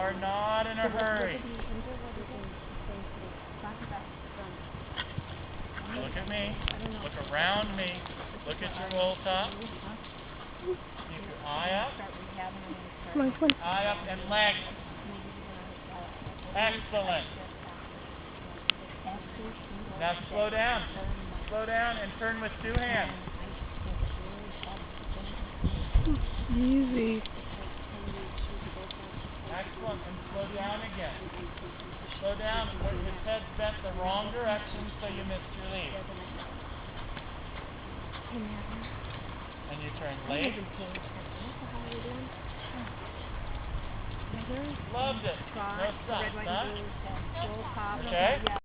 are not in a hurry. Look at me. Look around me. Look at your roll top. Keep your eye up. Eye up and leg. Excellent. Now slow down. Slow down and turn with 2 hands. Easy. Excellent. And slow down again. Slow down. His head's bent the wrong direction, so you missed your lead. And you turn late. Loved it. No stops, huh? Okay.